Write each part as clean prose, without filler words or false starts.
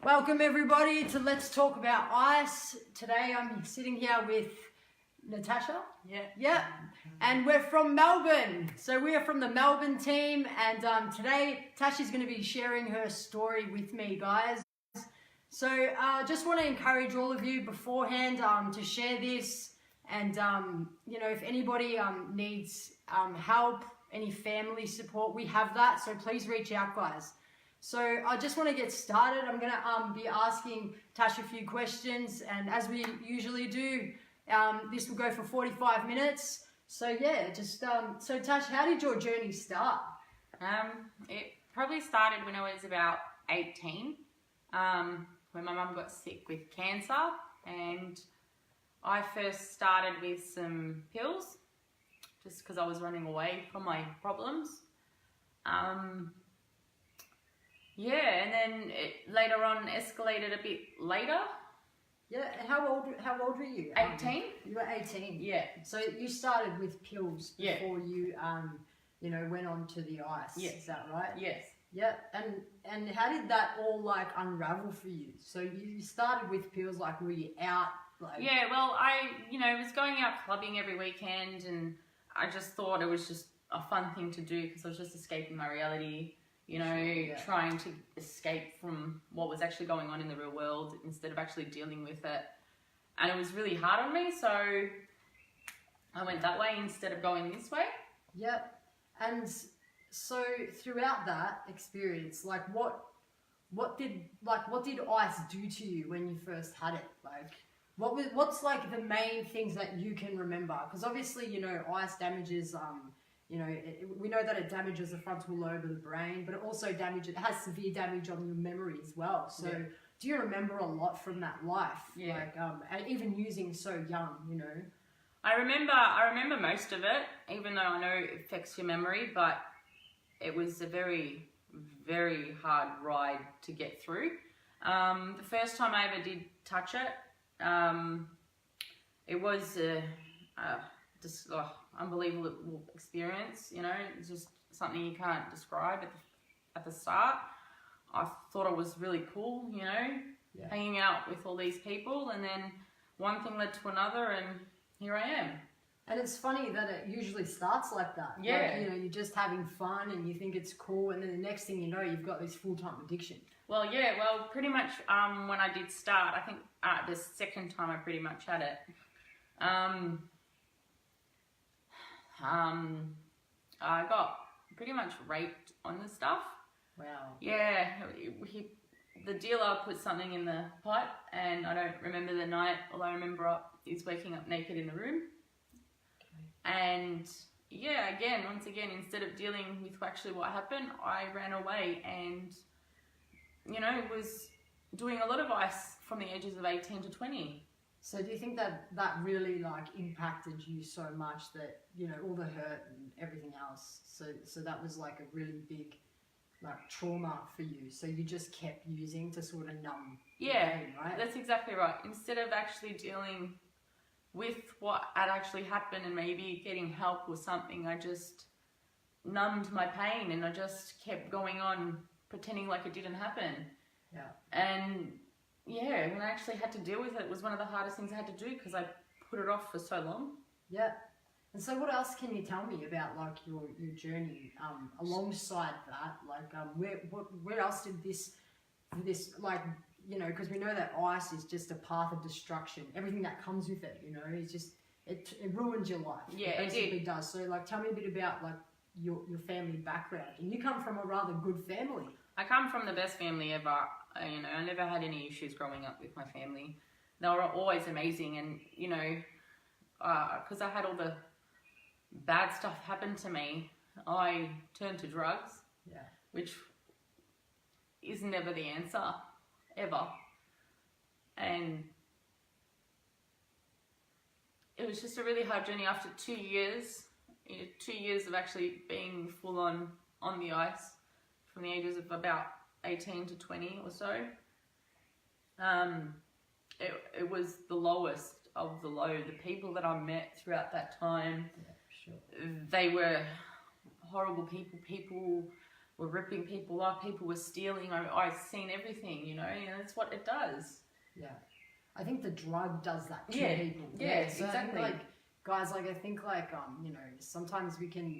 Welcome everybody to Let's Talk About Ice. Today I'm sitting here with Natasha. Yeah. And we're from Melbourne. So we are from the Melbourne team, and today Tash is going to be sharing her story with me, guys. So just want to encourage all of you beforehand to share this, and you know, if anybody needs help, any family support, we have that. So please reach out, guys. So I just want to get started. I'm going to be asking Tash a few questions, and as we usually do, this will go for 45 minutes. So yeah, just so Tash, how did your journey start? It probably started when I was about 18, when my mum got sick with cancer, and I first started with some pills just because I was running away from my problems. Yeah, and then it later on escalated a bit later. Yeah, and how old were you? 18. You were 18. Yeah. So you started with pills Yeah. before you you know, went on to the ice. Yes. Is that right? Yes. Yeah. And how did that all like unravel for you? So you started with pills, like were you out like? Yeah, well, I was going out clubbing every weekend, and I just thought it was just a fun thing to do because I was just escaping my reality. You know, Yeah. trying to escape from what was actually going on in the real world instead of actually dealing with it. And it was really hard on me, so I went that way instead of going this way. Yep. And so throughout that experience, like what did ice do to you when you first had it? Like what's like the main things that you can remember? Because obviously, you know, ice damages you know, we know that it damages the frontal lobe of the brain, but it also has severe damage on your memory as well. So Yeah. do you remember a lot from that life? Yeah. Like, and even using so young, you know? I remember most of it, even though I know it affects your memory, but it was a very, very hard ride to get through. The first time I ever did touch it, it was just unbelievable experience. You know, it's just something you can't describe at the start. I thought it was really cool, you know, Yeah. hanging out with all these people, and then one thing led to another, and here I am. And it's funny that it usually starts like that. Yeah. Like, you know, you're just having fun and you think it's cool, and then the next thing you know, you've got this full-time addiction. Well, yeah, pretty much when I did start, I think the second time I pretty much had it, I got pretty much raped on the stuff. Wow. Yeah, the dealer put something in the pipe, and I don't remember the night. All I remember is waking up naked in the room. Okay. And yeah, once again, instead of dealing with actually what happened, I ran away, and you know, was doing a lot of ice from the ages of 18 to 20. So do you think that really like impacted you so much that, you know, all the hurt and everything else, so that was like a really big like trauma for you, so you just kept using to sort of numb the pain, right? That's exactly right. Instead of actually dealing with what had actually happened and maybe getting help or something, I just numbed my pain, and I just kept going on pretending like it didn't happen. Yeah. And yeah, when I actually had to deal with it, it was one of the hardest things I had to do because I put it off for so long. Yeah. And so what else can you tell me about like your journey alongside that? Like where else did this like, you know, because we know that ice is just a path of destruction. Everything that comes with it, you know, it's just it ruins your life. Yeah, it basically it does. So like tell me a bit about like your family background. And you come from a rather good family. I come from the best family ever. You know, I never had any issues growing up with my family. They were always amazing, and you know, because I had all the bad stuff happen to me, I turned to drugs. Yeah. Which is never the answer, ever. And it was just a really hard journey. After 2 years, 2 years of actually being full on the ice, from the ages of about 18 to 20 or so, it was the lowest of the low. The people that I met throughout that time, Yeah, sure. they were horrible people were ripping people off, people were stealing. I've seen everything, you know, and that's what it does. Yeah. I think the drug does that to Yeah. people. Yeah, So exactly. I think, like, guys, like, I think, like, you know, sometimes we can,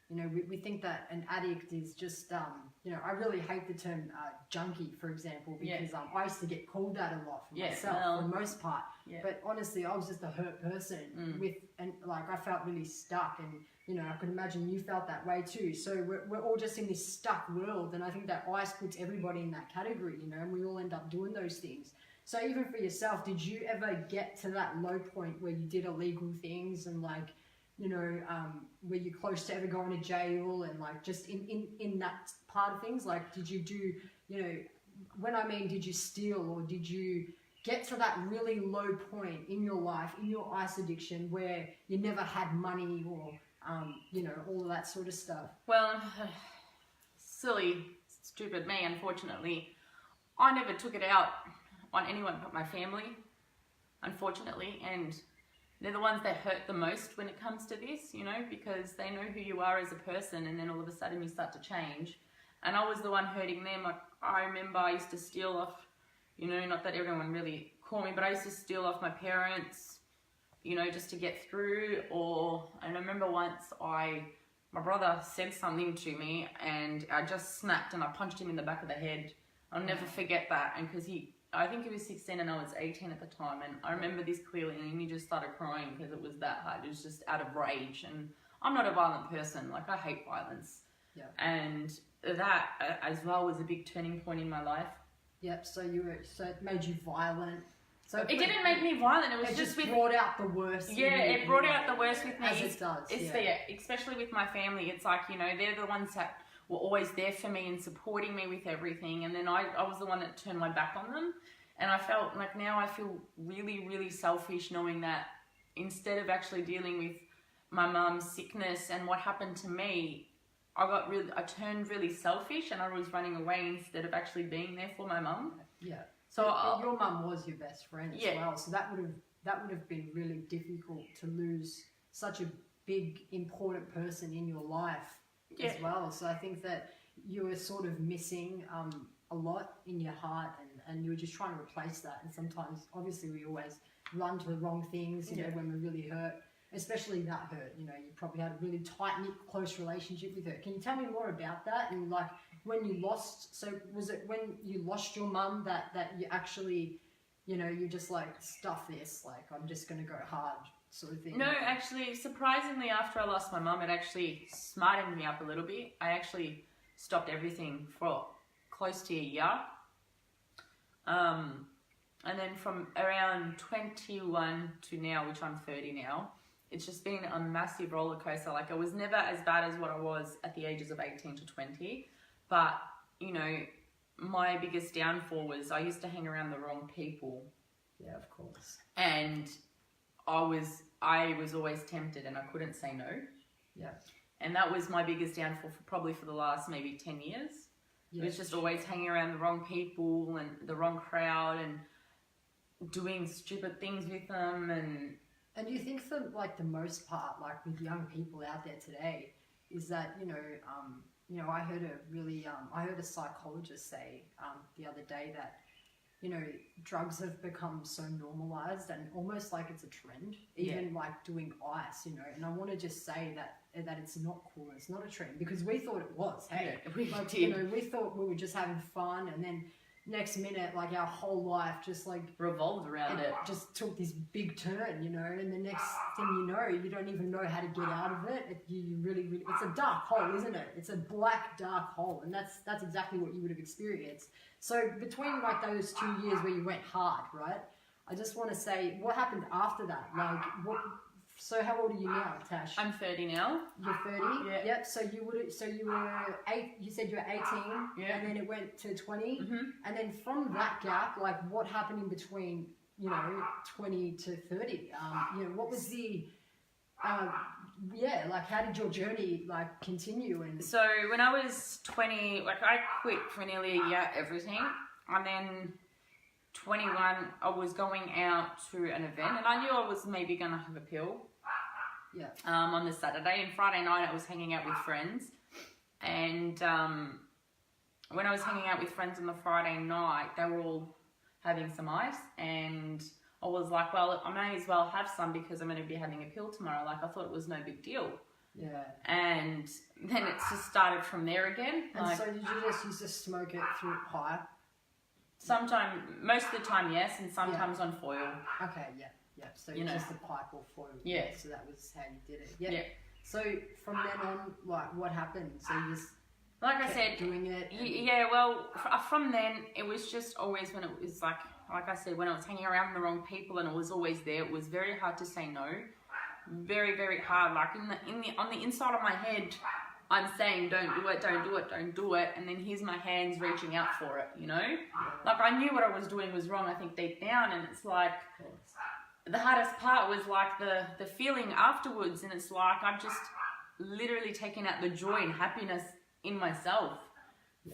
you know, we think that an addict is just, you know, I really hate the term junkie, for example, because I used to get called that a lot for myself, for the most part. Yeah. But honestly, I was just a hurt person and like, I felt really stuck, and, you know, I could imagine you felt that way too. So we're all just in this stuck world, and I think that ICE puts everybody in that category, you know, and we all end up doing those things. So even for yourself, did you ever get to that low point where you did illegal things and, like, you know, were you close to ever going to jail, and, like, just in that part of things? Like, did you do, you know, when I mean, did you steal, or did you get to that really low point in your life, in your ice addiction, where you never had money, or, you know, all of that sort of stuff? Well, silly, stupid me, unfortunately. I never took it out on anyone but my family, unfortunately, and they're the ones that hurt the most when it comes to this, you know, because they know who you are as a person, and then all of a sudden you start to change. And I was the one hurting them. Like, I remember I used to steal off, you know, not that everyone really called me, but I used to steal off my parents, you know, just to get through. And I remember once my brother said something to me, and I just snapped and I punched him in the back of the head. I'll never forget that. And because I think he was 16 and I was 18 at the time, and I remember this clearly, and he just started crying because it was that hard. It was just out of rage, and I'm not a violent person. Like, I hate violence. Yeah. And that as well was a big turning point in my life. Yep. So it made you violent. So it didn't make me violent. It was just brought out the worst. Yeah, it brought out the worst with me. As it does. Especially with my family. It's like, you know, they're the ones that were always there for me and supporting me with everything, and then I was the one that turned my back on them. And I felt like, now I feel really, really selfish, knowing that instead of actually dealing with my mum's sickness and what happened to me, I turned really selfish, and I was running away instead of actually being there for my mum. Yeah. So your mum was your best friend as well. So that would have been really difficult to lose such a big, important person in your life as well. So I think that you were sort of missing a lot in your heart, and you were just trying to replace that. And sometimes, obviously, we always run to the wrong things, you know, when we're really hurt, especially that hurt. You know, you probably had a really tight-knit, close relationship with her. Can you tell me more about that? And, like, when you lost, so was it when you lost your mum that you actually, you know, you just like, stuff this, like, I'm just going to go hard sort of thing? No, actually, surprisingly, after I lost my mum, it actually smartened me up a little bit. I actually stopped everything for close to a year. And then from around 21 to now, which I'm 30 now, it's just been a massive roller coaster. Like, I was never as bad as what I was at the ages of 18 to 20. But, you know, my biggest downfall was I used to hang around the wrong people. Yeah, of course. And I was always tempted, and I couldn't say no. Yeah. And that was my biggest downfall probably for the last maybe 10 years. It was just always hanging around the wrong people and the wrong crowd and doing stupid things with them. And do you think for, like, the most part, like, with young people out there today, is that, you know, I heard a psychologist say the other day that, you know, drugs have become so normalized and almost like it's a trend, even like doing ice, you know. And I want to just say that it's not cool, it's not a trend, because we thought it was. Hey, we like, did. you know, we thought we were just having fun, and then next minute, like, our whole life just like revolved around it. Just took this big turn, you know, and the next thing you know, you don't even know how to get out of it. You really, really, it's a dark hole, isn't it? It's a black, dark hole, and that's exactly what you would have experienced. So between, like, those 2 years where you went hard, right? I just want to say, what happened after that? Like, what? So how old are you now, Tash? I'm 30 now. You're 30? Yeah. Yep. So you were 8, you said you were 18, and then it went to 20. Mm-hmm. And then from that gap, like, what happened in between, you know, 20 to 30? You know, what was the, like, how did your journey, like, continue? And so when I was 20, like, I quit for nearly a year, everything. And then 21, I was going out to an event, and I knew I was maybe going to have a pill. Yeah. On the Saturday, and Friday night I was hanging out with friends, And when I was hanging out with friends on the Friday night, they were all having some ice, and I was like, well, I may as well have some because I'm going to be having a pill tomorrow. Like, I thought it was no big deal. Yeah. And then it's just started from there again. And like, so did you just used to smoke it through pipe? Sometimes, most of the time, yes, and sometimes on foil. Okay, yeah. So You know. just the pipe or foil. Yeah. So that was how you did it. Yeah. Yeah. So from then on, like, what happened? So you just Like I kept said, doing it. yeah, well, from then, it was just always when it was like I said, when I was hanging around with the wrong people and it was always there, it was very hard to say no. Very, very hard. Like on the inside of my head, I'm saying, don't do it, don't do it, don't do it. And then here's my hands reaching out for it, you know? Like, I knew what I was doing was wrong, I think, deep down. And it's like, the hardest part was like the feeling afterwards. And it's like, I've just literally taken out the joy and happiness in myself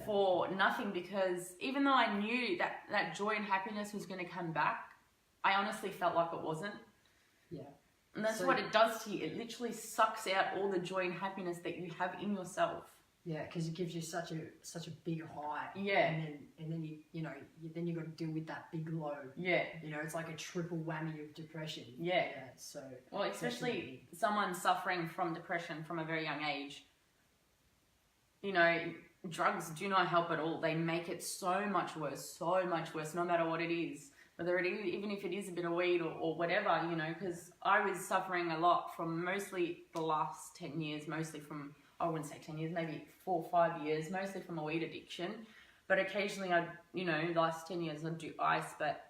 for nothing, because even though I knew that joy and happiness was going to come back, I honestly felt like it wasn't. Yeah. And that's what it does to you. It literally sucks out all the joy and happiness that you have in yourself. Yeah, because it gives you such a big high. Yeah. And then you got to deal with that big low. Yeah. You know, it's like a triple whammy of depression. Yeah. So. Well, especially someone suffering from depression from a very young age. You know, drugs do not help at all. They make it so much worse, no matter what it is. Whether it is, even if it is a bit of weed or whatever, you know, because I was suffering a lot from mostly the last 10 years, mostly from, I wouldn't say 10 years, maybe 4 or 5 years, mostly from a weed addiction. But occasionally the last 10 years I'd do ice, but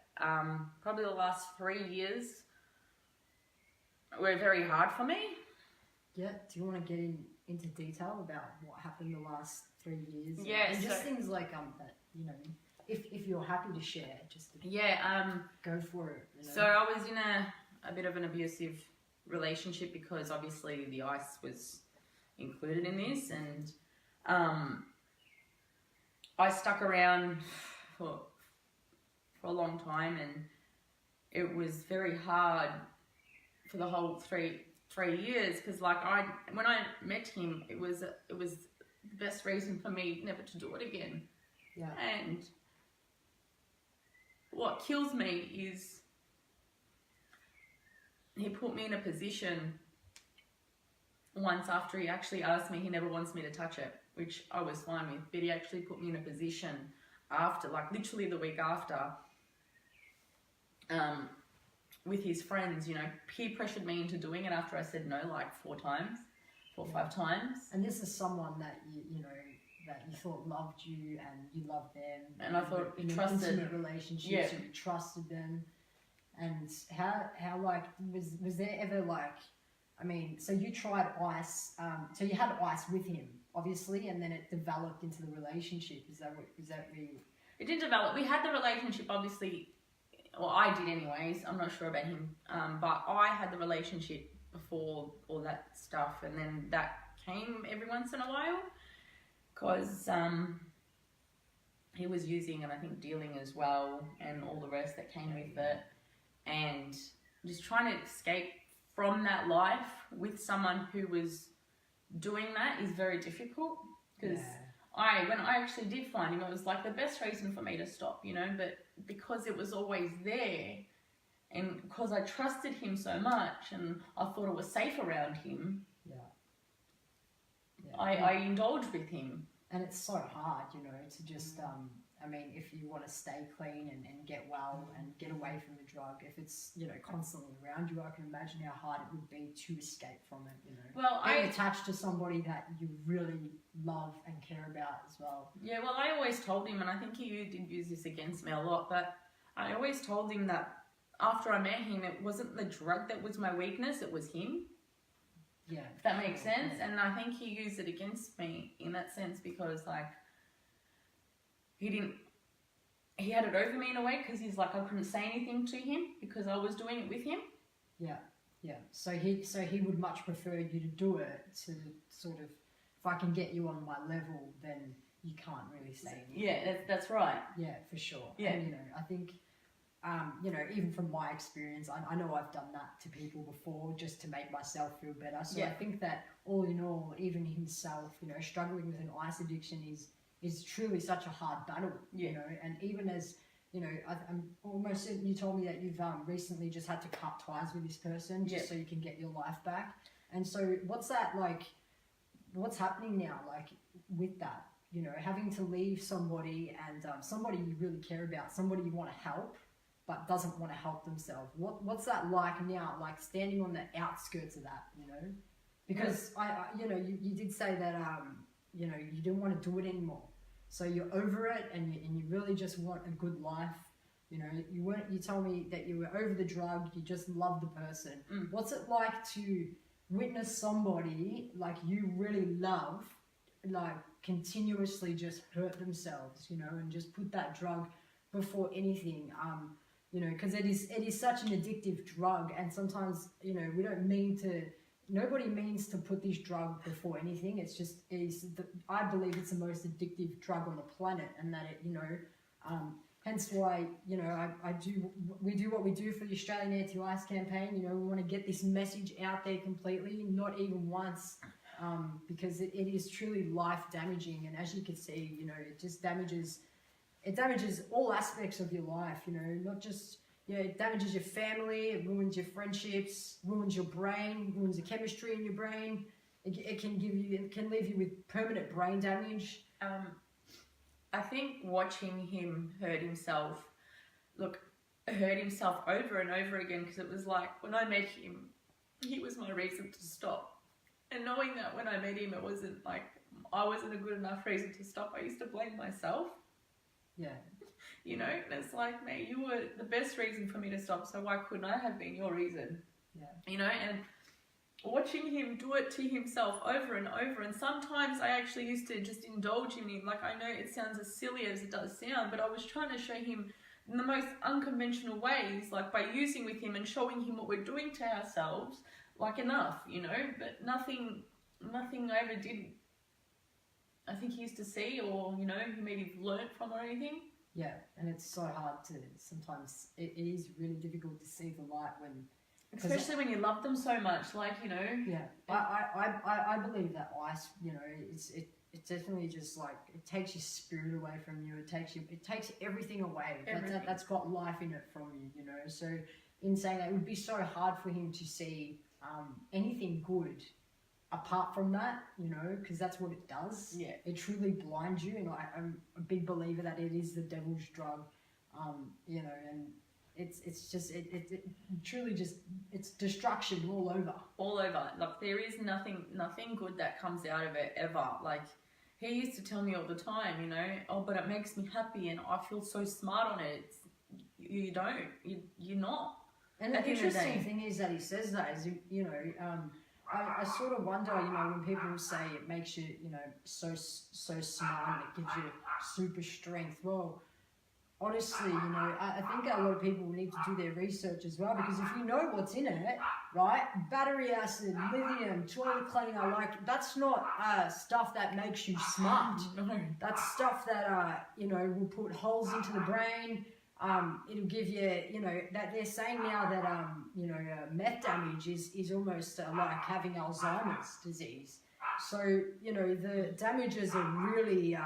probably the last 3 years were very hard for me. Yeah, do you want to get into detail about what happened the last 3 years? Yeah, and just things like that, you know, if you're happy to share, just go for it. You know? So I was in a bit of an abusive relationship because obviously the ice was included in this, and I stuck around for a long time, and it was very hard for the whole three years, because like when I met him, it was the best reason for me never to do it again. Yeah. And what kills me is he put me in a position once after he actually asked me. He never wants me to touch it, which I was fine with, but he actually put me in a position after, like literally the week after, with his friends, you know, peer pressured me into doing it after I said no like 4 or 5 times. And this is someone that you know, that you thought loved you and you loved them, and I thought in trusted. intimate relationships, you trusted them. And how like was there ever like, I mean, so you tried ice, so you had ice with him obviously, and then it developed into the relationship. Is that where you... It did develop. We had the relationship obviously, well, I did anyways, I'm not sure about him, but I had the relationship before all that stuff, and then that came every once in a while, because he was using and I think dealing as well, and all the rest that came with it, and just trying to escape from that life with someone who was doing that is very difficult, because when I actually did find him, it was like the best reason for me to stop, you know, but because it was always there, and because I trusted him so much and I thought it was safe around him, I indulged with him. And it's so hard, you know, to just, I mean, if you want to stay clean and get well and get away from the drug, if it's, you know, constantly around you, I can imagine how hard it would be to escape from it, you know. Well, Being attached to somebody that you really love and care about as well. Yeah, well, I always told him, and I think he did use this against me a lot, but I always told him that after I met him, it wasn't the drug that was my weakness, it was him. Yeah. If that makes sense. Yeah. And I think he used it against me in that sense, because like he had it over me in a way, because he's like, I couldn't say anything to him because I was doing it with him. Yeah. Yeah. So he would much prefer you to do it to sort of, if I can get you on my level, then you can't really say anything. Yeah, that's right. Yeah, for sure. Yeah. And, you know, I think you know, even from my experience, I know I've done that to people before just to make myself feel better. So I think that all in all, even himself, you know, struggling with an ice addiction is truly such a hard battle, you know, and even as, you know, I'm almost, you told me that you've recently just had to cut ties with this person just so you can get your life back. And so what's that like, what's happening now, like with that, you know, having to leave somebody and somebody you really care about, somebody you want to help, but doesn't want to help themselves. What's that like now, like standing on the outskirts of that, you know? Because I you know, you did say that, you know, you didn't want to do it anymore. So you're over it and you really just want a good life. You know, you told me that you were over the drug, you just love the person. What's it like to witness somebody like you really love, like continuously just hurt themselves, you know, and just put that drug before anything? You know, because it is such an addictive drug, and sometimes, you know, nobody means to put this drug before anything. It's just, I believe it's the most addictive drug on the planet, and that it, you know, hence why, you know, we do what we do for the Australian Anti-Ice campaign. You know, we want to get this message out there completely, not even once, because it is truly life damaging, and as you can see, you know, it just damages all aspects of your life, you know, not just, you know, it damages your family, it ruins your friendships, ruins your brain, ruins the chemistry in your brain. It can leave you with permanent brain damage. I think watching him hurt himself over and over again, because it was like, when I met him, he was my reason to stop. And knowing that when I met him, it wasn't like, I wasn't a good enough reason to stop, I used to blame myself. Yeah. You know, and it's like, mate, you were the best reason for me to stop, so why couldn't I have been your reason? Yeah. You know, and watching him do it to himself over and over, and sometimes I actually used to just indulge in him. Like, I know it sounds as silly as it does sound, but I was trying to show him in the most unconventional ways, like by using with him and showing him what we're doing to ourselves, like enough, you know, but nothing I ever did, I think he used to see, or, you know, he maybe learnt from or anything. Yeah, and it's so hard to, sometimes it is really difficult to see the light when... Especially when you love them so much, like, you know... Yeah, I believe that ice, you know, it definitely just like, it takes your spirit away from you, it takes everything away. That's got life in it from you, you know, so in saying that, it would be so hard for him to see anything good apart from that, you know, because that's what it does. Yeah. It truly blinds you, and I'm a big believer that it is the devil's drug, you know, and it's just, it truly just, it's destruction all over. All over. Like, there is nothing good that comes out of it, ever. Like, he used to tell me all the time, you know, oh, but it makes me happy and I feel so smart on it. You don't. You're not. And the interesting thing is that he says that, is, you know, I sort of wonder, you know, when people say it makes you, you know, so smart and it gives you super strength. Well, honestly, you know, I think a lot of people need to do their research as well, because if you know what's in it, right, battery acid, lithium, toilet cleaner, like, that's not stuff that makes you smart. No. That's stuff that, you know, will put holes into the brain. It'll give you, you know, that they're saying now that, you know, meth damage is almost like having Alzheimer's disease. So, you know, the damages are really,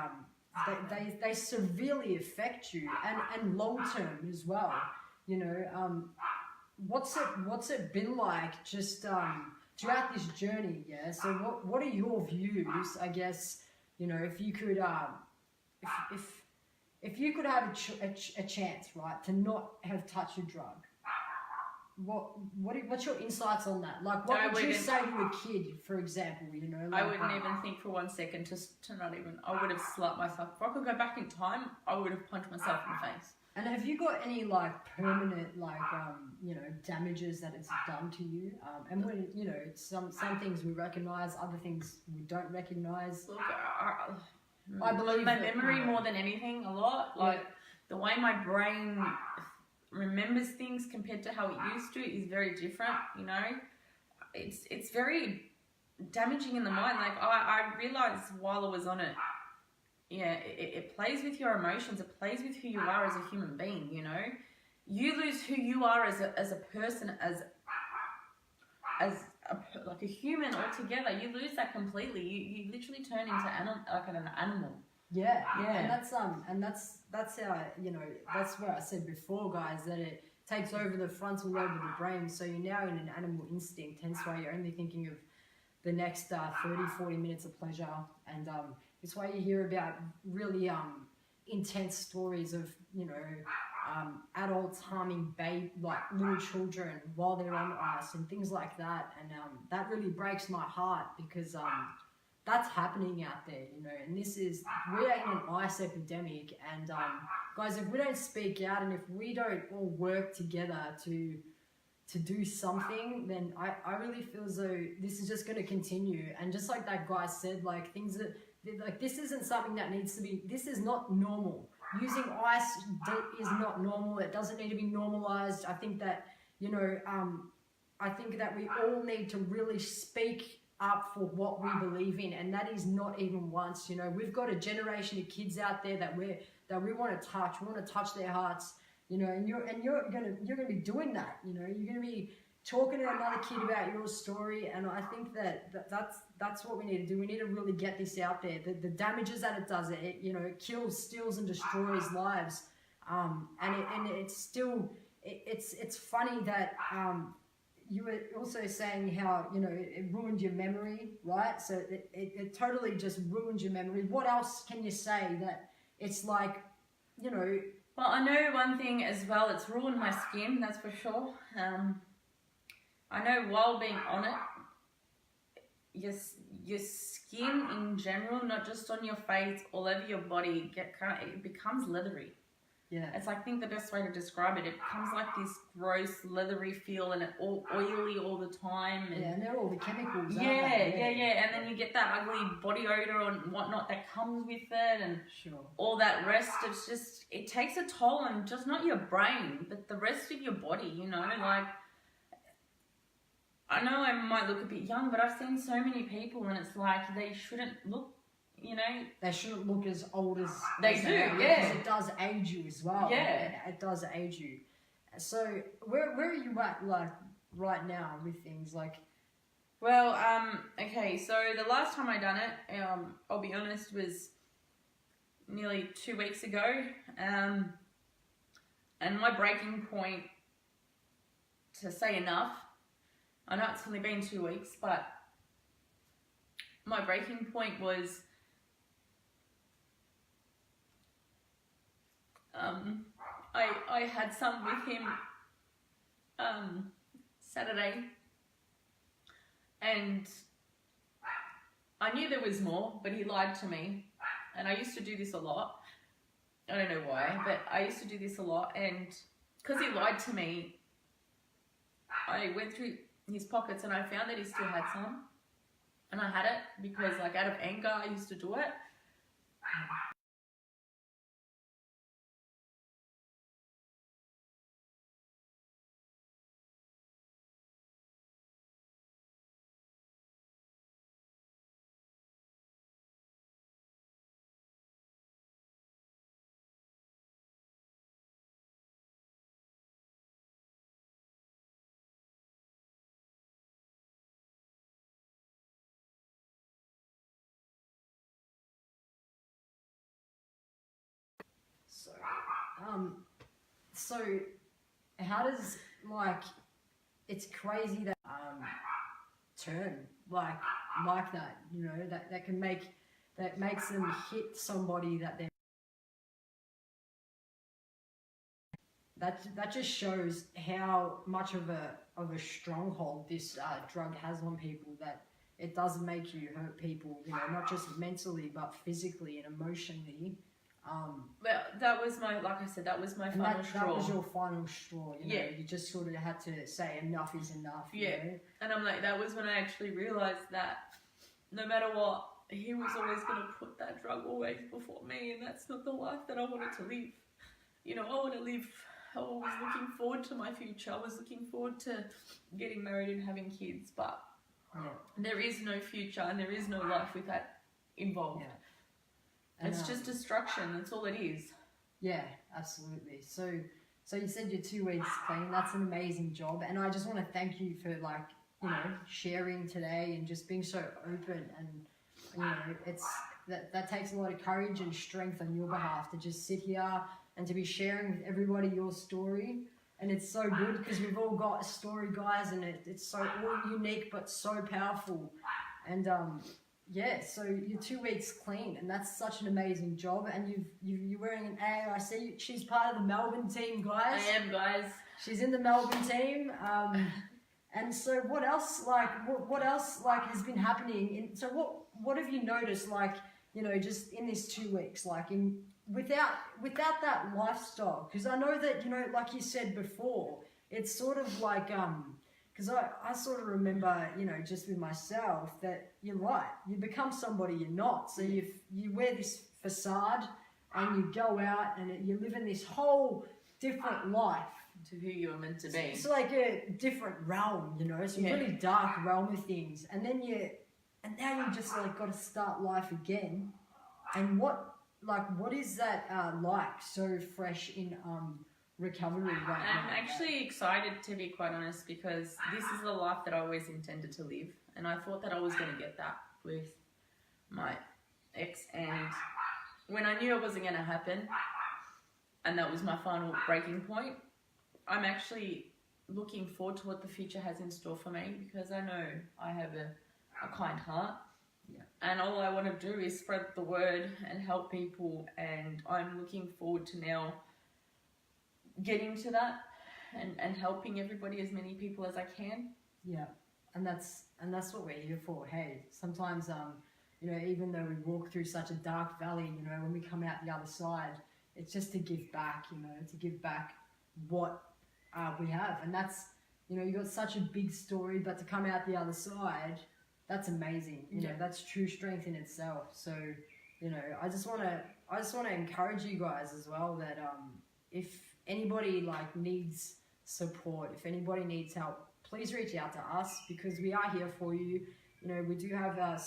they severely affect you, and long term as well. You know, what's it been like just throughout this journey? Yeah. So what are your views? I guess, you know, if you could, if you could have a chance, right, to not have touched a drug, what's your insights on that? Like, what would you say to a kid, for example? You know, like, I wouldn't even think for 1 second to not even. I would have slapped myself. If I could go back in time, I would have punched myself in the face. And have you got any like permanent, like, you know, damages that it's done to you? And when, you know, some things we recognise, other things we don't recognise. Look, I believe my that, memory you know, more than anything, a lot. Like, the way my brain remembers things compared to how it used to is very different, you know. It's very damaging in the mind. Like, I realised while I was on it, yeah, it plays with your emotions, it plays with who you are as a human being, you know. you lose who you are as a person, like a human altogether. You lose that completely. You literally turn into an animal. Yeah. And that's how, you know, that's what I said before, guys, that it takes over the frontal lobe of the brain. So you're now in an animal instinct, hence why you're only thinking of the next 30-40 minutes of pleasure. And it's why you hear about really intense stories of, you know, adults harming little children while they're on ice and things like that. And that really breaks my heart, because that's happening out there, you know. And we're in an ice epidemic. And guys, if we don't speak out and if we don't all work together to do something, then I really feel as though this is just going to continue. And just like that guy said, like, things that, like, this isn't something that needs to be, this is not normal. Using ice is not normal. It doesn't need to be normalized. I think that, you know, I think that we all need to really speak up for what we believe in, and that is not even once. You know, we've got a generation of kids out there that we want to touch. We want to touch their hearts. You know, and you're gonna be doing that. You know, you're gonna be talking to another kid about your story, and I think that's what we need to do. We need to really get this out there. The damages that it does, it you know, it kills, steals, and destroys lives. And it's still it's funny that you were also saying how, you know, it ruined your memory, right? So it totally just ruined your memory. What else can you say that it's like, you know? Well, I know one thing as well, it's ruined my skin, that's for sure. I know while being on it, your skin in general, not just on your face, all over your body, it becomes leathery. Yeah. It's like, I think the best way to describe it, it becomes like this gross, leathery feel, and it's all oily all the time. And and they're all the chemicals, yeah. And then you get that ugly body odor and whatnot that comes with it, and all that rest. It's just, it takes a toll on just not your brain, but the rest of your body, you know. Like, I know I might look a bit young, but I've seen so many people, and it's like they shouldn't look, you know, they shouldn't look as old as they do, yeah. Because it does age you as well. Yeah, it does age you. So where are you at, like, right now with things like? Well, okay. So the last time I done it, I'll be honest, was nearly 2 weeks ago, and my breaking point, to say enough, I know it's only been 2 weeks, but my breaking point was I had some with him Saturday, and I knew there was more, but he lied to me. And I used to do this a lot. I don't know why, but I used to do this a lot, and because he lied to me, I went through his pockets and I found that he still had some, and I had it because, like, out of anger I used to do it. So how does, like, it's crazy that turn like that, you know, that makes them hit somebody that they that just shows how much of a stronghold this drug has on people, that it does make you hurt people, you know, not just mentally but physically and emotionally. Well, that was my, like I said, that was my final straw. That was your final straw, you know? Yeah. You just sort of had to say enough is enough, you know? And I'm like, that was when I actually realised that no matter what, he was always going to put that drug always before me, and that's not the life that I wanted to live. You know, I was looking forward to my future. I was looking forward to getting married and having kids, but there is no future and there is no life with that involved. Yeah. It's just destruction. That's all it is. Yeah, absolutely. So So you said you're 2 weeks clean. That's an amazing job. And I just want to thank you for like, you know, sharing today and just being so open. And, you know, it's that takes a lot of courage and strength on your behalf to just sit here and to be sharing with everybody your story. And it's so good because we've all got a story, guys, and it's so all unique but so powerful. And yeah, so you're 2 weeks clean, and that's such an amazing job. And you're wearing an AAIC. She's part of the Melbourne team, guys. I am, guys. She's in the Melbourne team. And so what else has been happening? So what have you noticed, like, you know, just in this 2 weeks, like without that lifestyle? Because I know that, you know, like you said before, it's sort of like because I sort of remember, you know, just with myself, that you're right, you become somebody you're not. So you wear this facade and you go out and you live in this whole different life To who you were meant to be. it's like a different realm, you know. It's a really dark realm of things, and now you just like got to start life again. And what is that like, so fresh in recovery right now? I'm actually excited, to be quite honest, because this is the life that I always intended to live, and I thought that I was going to get that with my ex. And when I knew it wasn't going to happen, and that was my final breaking point, I'm actually looking forward to what the future has in store for me, because I know I have a kind heart. Yeah. And all I want to do is spread the word and help people, and I'm looking forward to now getting to that and helping everybody, as many people as I can. Yeah, and that's what we're here for. Hey, sometimes you know, even though we walk through such a dark valley, you know, when we come out the other side, it's just to give back, you know, to give back what we have. And that's, you know, you got such a big story, but to come out the other side, that's amazing. You know, that's true strength in itself. So, you know, I just want to encourage you guys as well that if anybody like needs support, if anybody needs help, please reach out to us, because we are here for you. You know, we do have a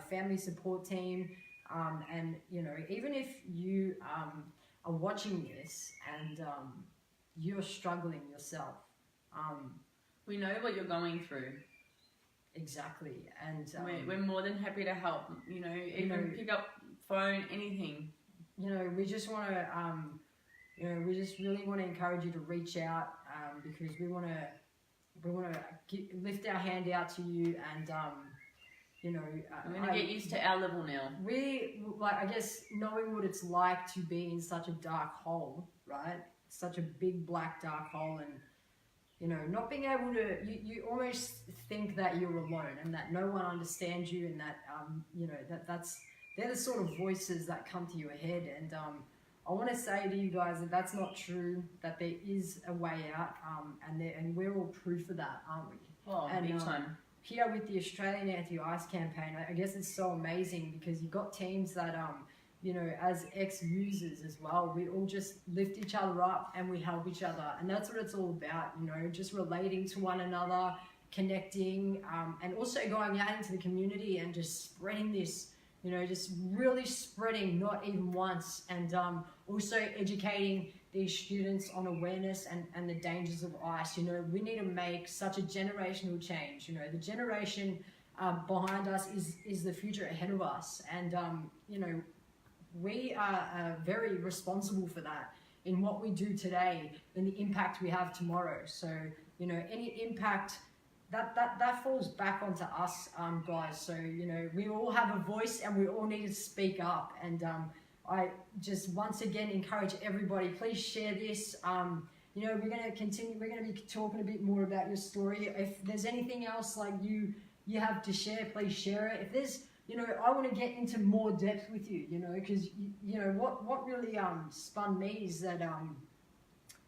family support team, and you know, even if you are watching this and you're struggling yourself, We know what you're going through. exactly, and We're more than happy to help. You know, even pick up phone, anything. you know, we just want to you know, we just really want to encourage you to reach out, because we want to lift our hand out to you, and you know, I'm going to get used to our level now. We, like, I guess, knowing what it's like to be in such a dark hole, right? Such a big black dark hole, and you know, not being able to, you almost think that you're alone and that no one understands you, and that you know, they're the sort of voices that come to your head. And I want to say to you guys that that's not true, that there is a way out, and we're all proof of that, aren't we? Oh, and, big time. Here with the Australian Anti-Ice campaign, I guess it's so amazing, because you've got teams that, you know, as ex-users as well, we all just lift each other up and we help each other. And that's what it's all about, you know, just relating to one another, connecting, and also going out into the community and just spreading this, you know, just really spreading, not even once, and also educating these students on awareness and the dangers of ice. You know, we need to make such a generational change. You know, the generation behind us is the future ahead of us, and you know, we are very responsible for that in what we do today and the impact we have tomorrow. So, you know, any impact that falls back onto us, guys. So, you know, we all have a voice and we all need to speak up. And I just once again encourage everybody, please share this. You know, we're going to be talking a bit more about your story. If there's anything else like you have to share, please share it. If there's, you know, I want to get into more depth with you, you know, because you know what really spun me is that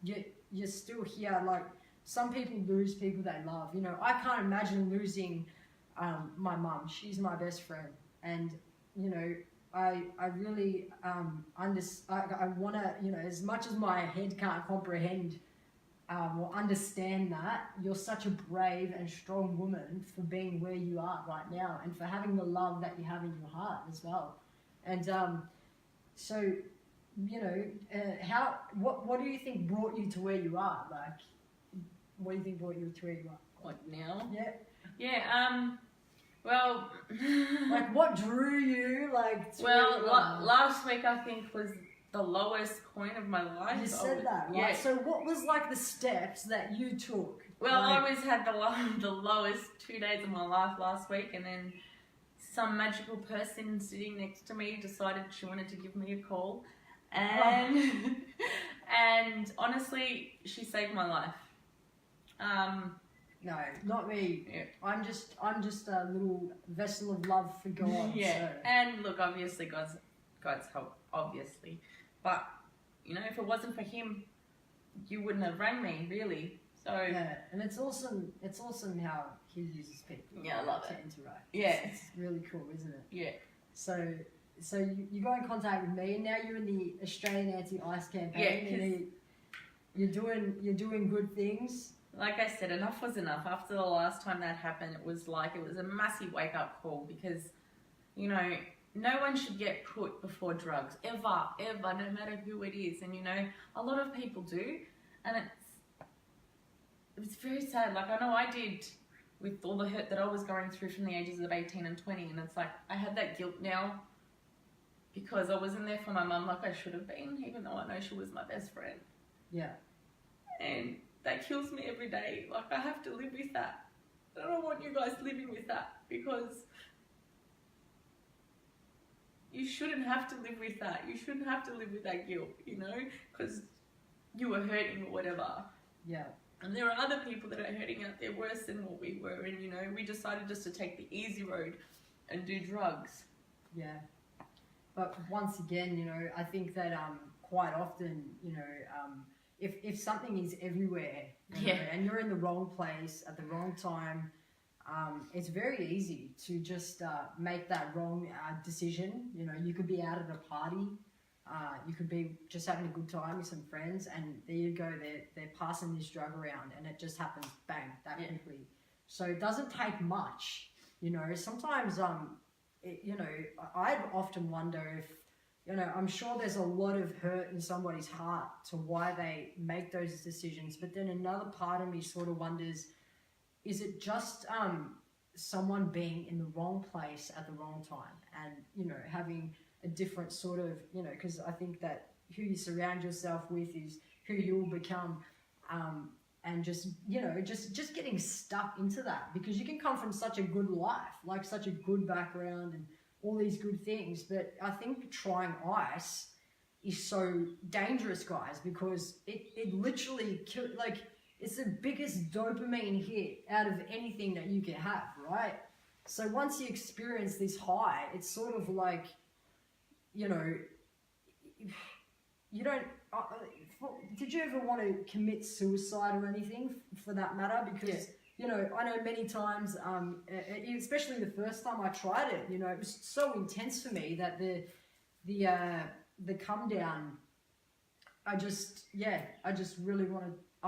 you're still here. Like, some people lose people they love. You know, I can't imagine losing my mum. She's my best friend, and you know, I really I want to, you know, as much as my head can't comprehend or understand that, you're such a brave and strong woman for being where you are right now, and for having the love that you have in your heart as well. And so, what do you think brought you to where you are? Like, what do you think brought you to where you are? What now? Yeah. Yeah. Well. Like, what drew you? Like. Last week I think was the lowest point of my life. You said that, right? Yeah. So, what was like the steps that you took? Well, I always had the lowest 2 days of my life last week, and then some magical person sitting next to me decided she wanted to give me a call, and and honestly, she saved my life. No, not me. Yeah. I'm just a little vessel of love for God. Yeah, So. and look, obviously God's help, obviously, but if it wasn't for Him, you wouldn't have rang me, really. So yeah, and it's awesome. It's awesome how He uses people. Yeah, I love to it. interact. Yeah, it's really cool, isn't it? Yeah. So you got in contact with me, and now you're in the Australian Anti-ICE campaign. Yeah, and you're doing good things. Like I said, enough was enough. After the last time that happened, it was a massive wake-up call, because, no one should get put before drugs, ever, no matter who it is. And, a lot of people do, and it's very sad. Like, I know I did with all the hurt that I was going through from the ages of 18 and 20, and it's like, I have that guilt now because I wasn't there for my mum like I should have been, even though I know she was my best friend. Yeah. And that kills me every day. Like, I have to live with that. I don't want you guys living with that, because you shouldn't have to live with that. You shouldn't have to live with that guilt, because you were hurting or whatever. Yeah. And there are other people that are hurting out there worse than what we were. And, we decided just to take the easy road and do drugs. Yeah. But once again, I think that quite often, if something is everywhere, and you're in the wrong place at the wrong time, it's very easy to just make that wrong decision. You could be out at a party, you could be just having a good time with some friends, and there you go, they're passing this drug around, and it just happens, bang, that quickly. So it doesn't take much. Sometimes I'd often wonder if, I'm sure there's a lot of hurt in somebody's heart to why they make those decisions. But then another part of me sort of wonders, is it just someone being in the wrong place at the wrong time, and, having a different sort of, because I think that who you surround yourself with is who you'll become, and just, just getting stuck into that, because you can come from such a good life, like such a good background and all these good things, but I think trying ice is so dangerous, guys, because it literally it's the biggest dopamine hit out of anything that you can have, right? So once you experience this high, it's sort of like, you don't, did you ever want to commit suicide or anything for that matter? Because I know many times, especially the first time I tried it, it was so intense for me that the come down, I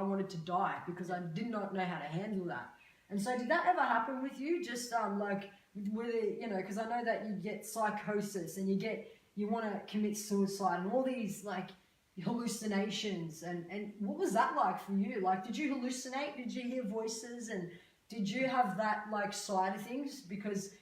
wanted to die, because I did not know how to handle that. And so did that ever happen with you? Just because I know that you get psychosis and you want to commit suicide and all these hallucinations, and what was that like for you? Like, did you hallucinate? Did you hear voices? And did you have that side of things? Because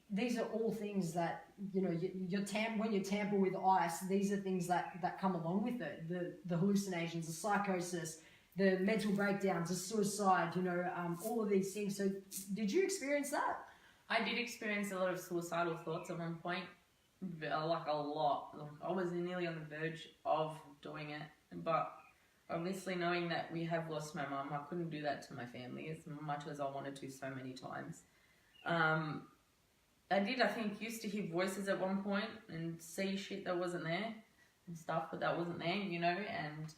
these are all things that when you tamper with ice, these are things that come along with it. The hallucinations, the psychosis, the mental breakdowns, the suicide, all of these things. So did you experience that? I did experience a lot of suicidal thoughts at one point, like a lot. I was nearly on the verge of doing it, but obviously knowing that we have lost my mum, I couldn't do that to my family as much as I wanted to so many times. I used to hear voices at one point and see shit that wasn't there and stuff, but that wasn't there, and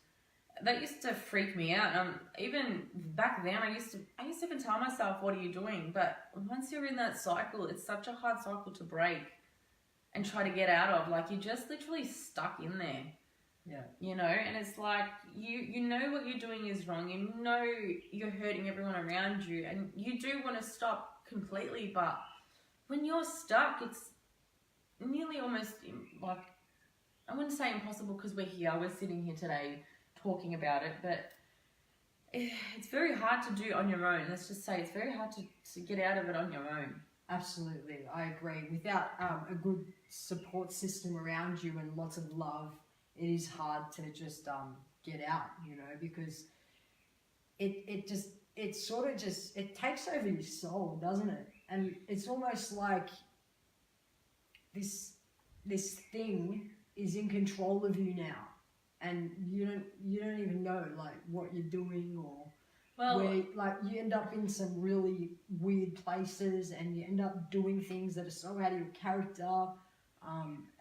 that used to freak me out. Even back then, I used to even tell myself, "What are you doing?" But once you're in that cycle, it's such a hard cycle to break and try to get out of. Like, you're just literally stuck in there. Yeah. And it's like, you know what you're doing is wrong. You know you're hurting everyone around you, and you do want to stop completely. But when you're stuck, it's nearly almost like, I wouldn't say impossible because we're here, we're sitting here today talking about it, but it's very hard to do on your own. Let's just say it's very hard to get out of it on your own. Absolutely, I agree. Without a good support system around you and lots of love, it is hard to just get out, you know, because it takes over your soul, doesn't it? And it's almost like this thing is in control of you now, and you don't even know like what you're doing, or where like you end up in some really weird places and you end up doing things that are so out of your character,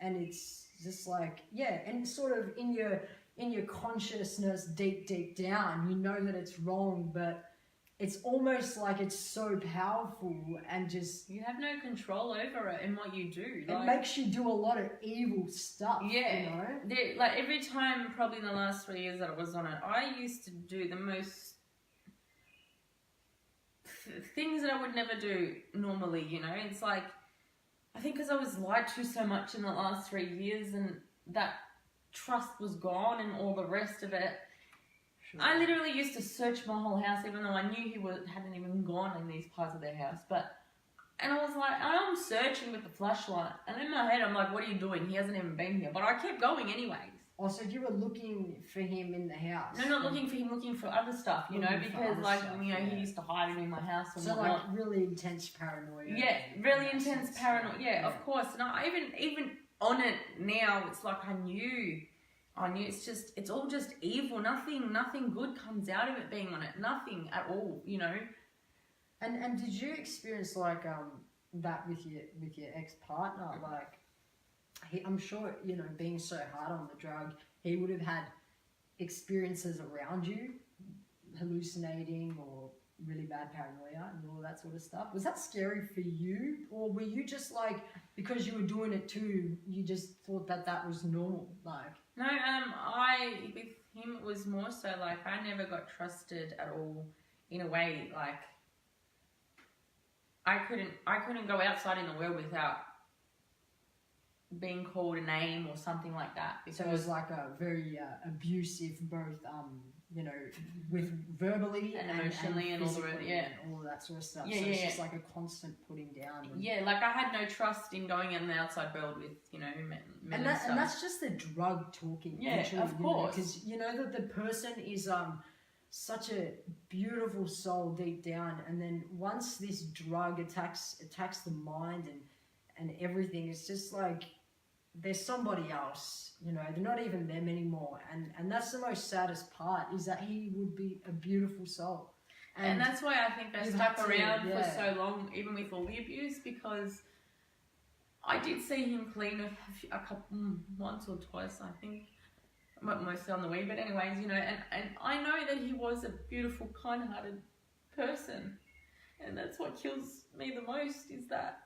and it's just like, yeah, and sort of in your consciousness deep down you know that it's wrong, but it's almost like it's so powerful and just you have no control over it and what you do. It makes you do a lot of evil stuff. Yeah, you know? Like every time, probably in the last 3 years that I was on it, I used to do the most things that I would never do normally. You know, it's like, I think because I was lied to so much in the last 3 years, and that trust was gone and all the rest of it. Sure. I literally used to search my whole house, even though I knew he hadn't even gone in these parts of their house. And I was like, I'm searching with the flashlight, and in my head I'm like, what are you doing? He hasn't even been here. But I kept going anyways. Oh, so you were looking for him in the house? No, not looking for him, looking for other stuff, you know, because like, stuff, you know, he used to hide in my house and so whatnot. Like really intense paranoia. Yeah, really intense paranoia. Yeah, of course. And I even on it now, it's like I knew it's all just evil. Nothing good comes out of it being on it. Nothing at all, you know. And did you experience like that with your ex-partner? Like, I'm sure, you know, being so hard on the drug, he would have had experiences around you, hallucinating or really bad paranoia and all that sort of stuff. Was that scary for you, or were you just like, because you were doing it too, you just thought that was normal? Like, no, with him it was more so like I never got trusted at all. In a way, like I couldn't go outside in the world without being called a name or something like that. So it was like a very abusive, both you know, with verbally and emotionally and all the rest, yeah, and all of that sort of stuff. Yeah, so yeah, it's just like a constant putting down. Yeah, like I had no trust in going in the outside world with, you know, men and stuff. And that's just the drug talking. Yeah, of course. Because you know that the person is such a beautiful soul deep down, and then once this drug attacks the mind and everything, it's just like there's somebody else, you know, they're not even them anymore, and that's the most saddest part, is that he would be a beautiful soul, and that's why I think they stuck around for so long, even with all the abuse, because I did see him clean a couple, once or twice, I think, mostly on the weed, but anyways, you know, and I know that he was a beautiful, kind-hearted person, and that's what kills me the most, is that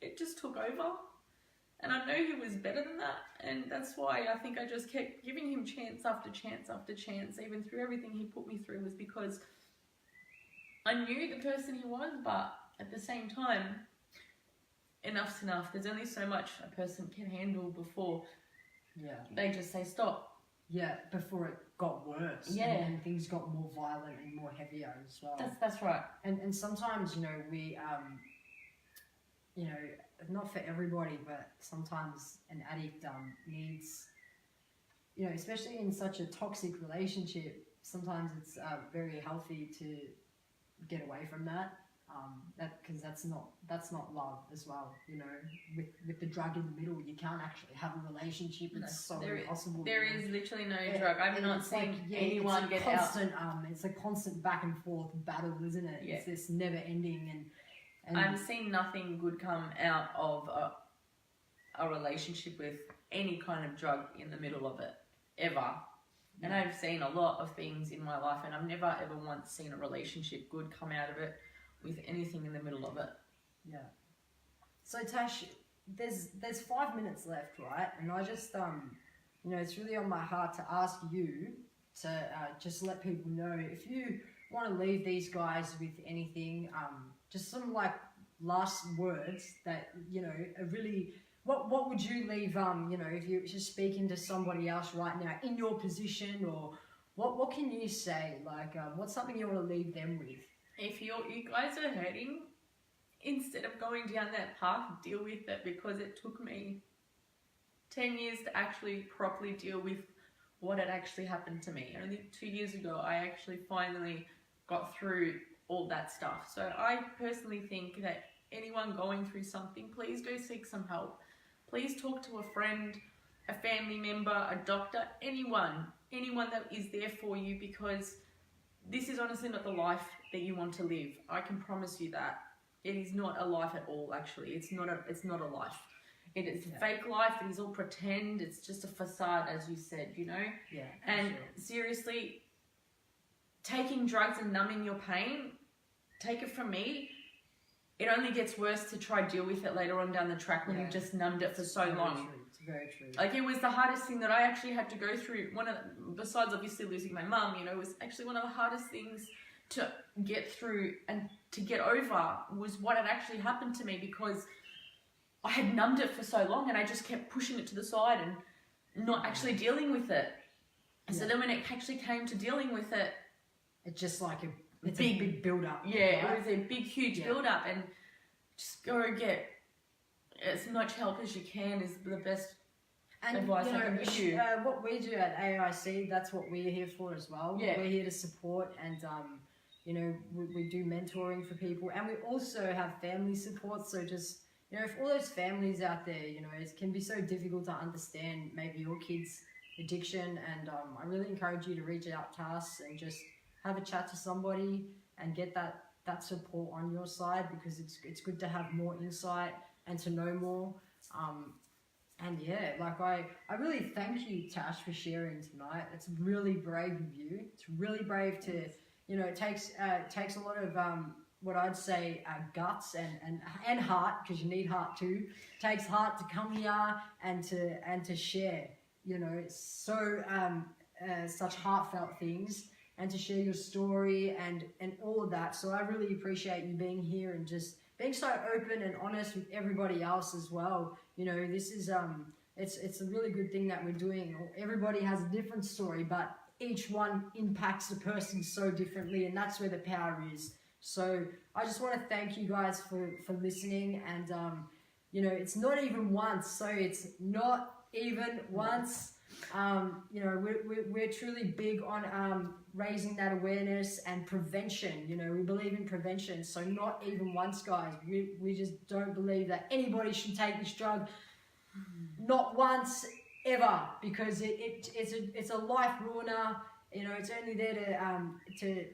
it just took over. And I know he was better than that, and that's why I think I just kept giving him chance after chance after chance, even through everything he put me through, was because I knew the person he was, but at the same time, enough's enough. There's only so much a person can handle before they just say stop. Yeah, before it got worse. Yeah. And things got more violent and more heavier as well. That's right. And sometimes, you know, we, you know, not for everybody, but sometimes an addict needs, you know, especially in such a toxic relationship, sometimes it's very healthy to get away from that, because that's not love as well, you know. With the drug in the middle, you can't actually have a relationship. It's so impossible. There is literally no drug. I've not seen anyone get constant, out. It's a constant back and forth battle, isn't it? Yeah. It's this never ending, and I've seen nothing good come out of a relationship with any kind of drug in the middle of it, ever. And I've seen a lot of things in my life, and I've never ever once seen a relationship good come out of it with anything in the middle of it. Yeah. So Tash, there's 5 minutes left, right? And I just you know, it's really on my heart to ask you to just let people know, if you want to leave these guys with anything, just some like last words that, you know, are really what would you leave, you know, if you're just speaking to somebody else right now in your position, or what can you say? Like, what's something you want to leave them with? If you guys are hurting, instead of going down that path, deal with it, because it took me 10 years to actually properly deal with what had actually happened to me. Only 2 years ago, I actually finally got through all that stuff. So I personally think that anyone going through something, please go seek some help. Please talk to a friend, a family member, a doctor, anyone that is there for you, because this is honestly not the life that you want to live. I can promise you that. It is not a life at all, actually. It's not a life. It is a fake life. It is all pretend. It's just a facade, as you said, you know? Yeah. And seriously, taking drugs and numbing your pain, take it from me, it only gets worse to try deal with it later on down the track when you've just numbed it for so long. True. It's very true. Like, it was the hardest thing that I actually had to go through. Besides obviously losing my mum, you know, it was actually one of the hardest things to get through and to get over was what had actually happened to me, because I had numbed it for so long and I just kept pushing it to the side and not actually dealing with it. And so then when it actually came to dealing with it, it's just like a big build up. Yeah, right? it was a big, huge build up, and just go get as much help as you can is the best advice I can give you. What we do at AAIC, that's what we're here for as well. Yeah. We're here to support, and you know, we do mentoring for people, and we also have family support. So just, you know, if all those families out there, you know, it can be so difficult to understand maybe your kid's addiction, and I really encourage you to reach out to us and just have a chat to somebody and get that support on your side, because it's good to have more insight and to know more. And yeah, like I really thank you, Tash, for sharing tonight. It's really brave of you. It's really brave to, you know, it takes a lot of what I'd say guts and heart, because you need heart too. It takes heart to come here and to share, you know, so such heartfelt things, and to share your story and all of that. So I really appreciate you being here and just being so open and honest with everybody else as well. You know, this is it's a really good thing that we're doing. Everybody has a different story, but each one impacts the person so differently, and that's where the power is. So I just want to thank you guys for listening, and you know, it's not even once, so it's not even once. You know, we're truly big on raising that awareness and prevention. You know, we believe in prevention, so not even once, guys. We just don't believe that anybody should take this drug, not once ever, because it's a life ruiner. You know, it's only there to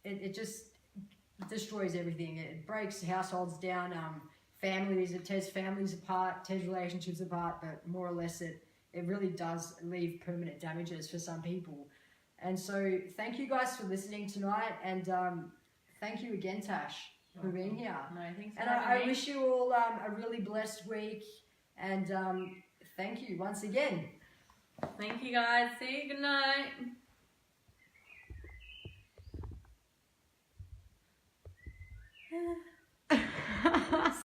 it just destroys everything. It breaks households down, families. It tears families apart, tears relationships apart, but more or less it really does leave permanent damages for some people. And so thank you guys for listening tonight, and thank you again, Tash, for being here. No, thanks for and having I me. wish you all a really blessed week, and thank you once again. Thank you, guys. See you. Good night.